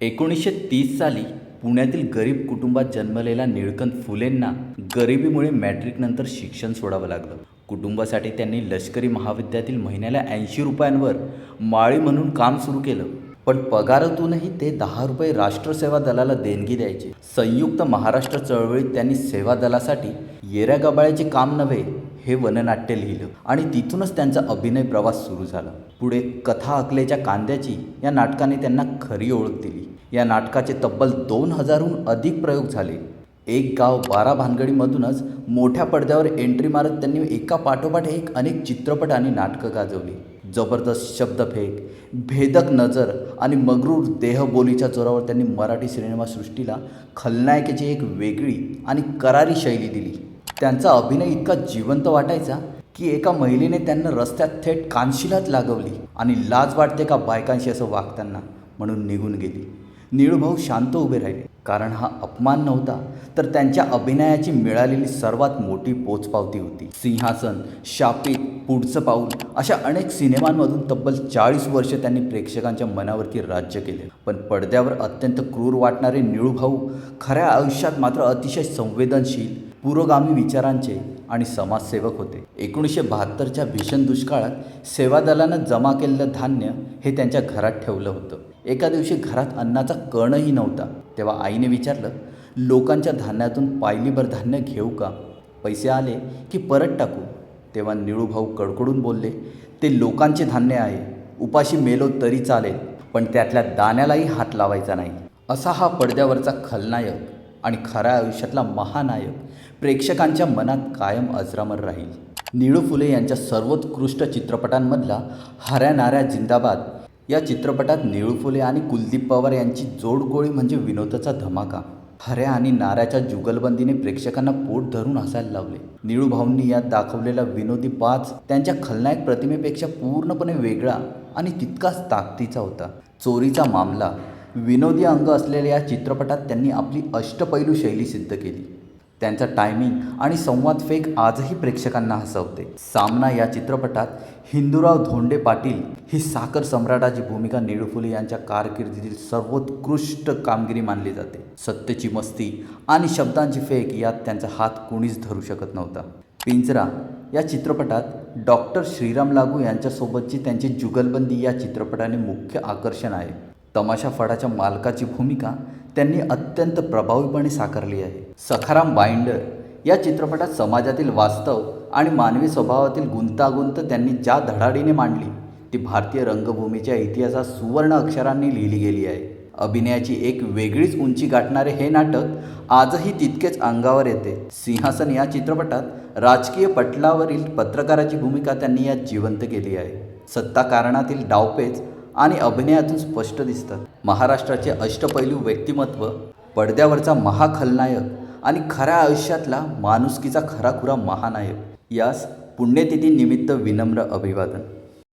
1930 साली पुण्यातील गरीब कुटुंबात जन्मलेल्या निळकंठ फुलेंना गरिबीमुळे मॅट्रिकनंतर शिक्षण सोडावं लागलं. कुटुंबासाठी त्यांनी लष्करी महाविद्यालयातील महिन्याला 80 रुपयांवर माळी म्हणून काम सुरू केलं. पण पगारातूनही ते 10 रुपये राष्ट्रसेवा दलाला देणगी द्यायचे. संयुक्त महाराष्ट्र चळवळीत त्यांनी सेवा दलासाठी येऱ्या गबाळ्याचे काम नव्हे हे वननाट्य लिहिलं आणि तिथूनच त्यांचा अभिनय प्रवास सुरू झाला. पुढे कथा अकलेच्या कांद्याची या नाटकाने त्यांना खरी ओळख दिली. या नाटकाचे तब्बल 2000हून अधिक प्रयोग झाले. एक गाव 12 भानगडीमधूनच मोठ्या पडद्यावर एंट्री मारत त्यांनी एका पाठोपाठ एक अनेक चित्रपट आणि नाटकं गाजवली. जबरदस्त शब्दफेक, भेदक नजर आणि मगरूर देहबोलीच्या जोरावर त्यांनी मराठी सिनेमासृष्टीला खलनायकाची एक वेगळी आणि करारी शैली दिली. त्यांचा अभिनय इतका जिवंत वाटायचा की एका महिलेने त्यांना रस्त्यात थेट कानशिलात लागवली आणि लाज वाटते का बायकांशी असं वागताना म्हणून निघून गेली. निळूभाऊ शांत उभे राहिले, कारण हा अपमान नव्हता तर त्यांच्या अभिनयाची मिळालेली सर्वात मोठी पोचपावती होती. सिंहासन, शापित, पुढचं पाऊल अशा अनेक सिनेमांमधून तब्बल 40 वर्षे त्यांनी प्रेक्षकांच्या मनावरती राज्य केले. पण पडद्यावर अत्यंत क्रूर वाटणारे निळूभाऊ खऱ्या आयुष्यात मात्र अतिशय संवेदनशील, पुरोगामी विचारांचे आणि समाजसेवक होते. 1972च्या भीषण दुष्काळात सेवा दलानं जमा केलेलं धान्य हे त्यांच्या घरात ठेवलं होतं. एका दिवशी घरात अन्नाचा कणही नव्हता. तेव्हा आईने विचारलं, लोकांच्या धान्यातून पायलीभर धान्य घेऊ का? पैसे आले की परत टाकू? तेव्हा निळूभाऊ कडकडून बोलले, ते लोकांचे धान्य आहे. उपाशी मेलो तरी चालेल, पण त्यातल्या दाण्यालाही हात लावायचा नाही. असा हा पडद्यावरचा खलनायक आणि खऱ्या आयुष्यातला महानायक प्रेक्षकांच्या मनात कायम अजरामर राहील. निळू फुले यांच्या सर्वोत्कृष्ट चित्रपटांमधला हऱ्या नाऱ्या जिंदाबाद या चित्रपटात निळू फुले आणि कुलदीप पवार यांची जोडगोळी म्हणजे विनोदाचा धमाका. हऱ्या आणि नाऱ्याच्या जुगलबंदीने प्रेक्षकांना पोट धरून हसायला लावले. निळूभाऊंनी यात दाखवलेला विनोदी पाच त्यांच्या खलनायक प्रतिमेपेक्षा पूर्णपणे वेगळा आणि तितकाच ताकदीचा होता. चोरीचा मामला विनोदी अंग असलेल्या या चित्रपटात त्यांनी आपली अष्टपैलू शैली सिद्ध केली. त्यांचा टायमिंग आणि संवाद फेक आजही प्रेक्षकांना हसवते. सामना या चित्रपटात हिंदूराव धोंडे पाटील ही साखर सम्राटाची भूमिका निळू फुले यांच्या कारकिर्दीतील सर्वोत्कृष्ट कामगिरी मानली जाते. सत्तेची मस्ती आणि शब्दांची फेक यात त्यांचा हात कोणीच धरू शकत नव्हता. पिंजरा या चित्रपटात डॉक्टर श्रीराम लागू यांच्यासोबतची त्यांची जुगलबंदी या चित्रपटाने मुख्य आकर्षण आहे. तमाशा फडाच्या मालकाची भूमिका त्यांनी अत्यंत प्रभावीपणे साकारली आहे. सखाराम बाइंडर या चित्रपटात समाजातील वास्तव आणि मानवी स्वभावातील गुंतागुंत त्यांनी ज्या धडाडीने मांडली ती भारतीय रंगभूमीच्या इतिहासात सुवर्ण अक्षरांनी लिहिली गेली आहे. अभिनयाची एक वेगळीच उंची गाठणारे हे नाटक आजही तितकेच अंगावर येते. सिंहासन या चित्रपटात राजकीय पटलावरील पत्रकाराची भूमिका त्यांनी यात जिवंत केली आहे. सत्ताकारणातील डावपेच आणि अभिनयातून स्पष्ट दिसतात. महाराष्ट्राचे अष्टपैलू व्यक्तिमत्व, पडद्यावरचा महाखलनायक आणि खऱ्या आयुष्यातला माणुसकीचा खराखुरा महानायक, यास पुण्यतिथी निमित्त विनम्र अभिवादन.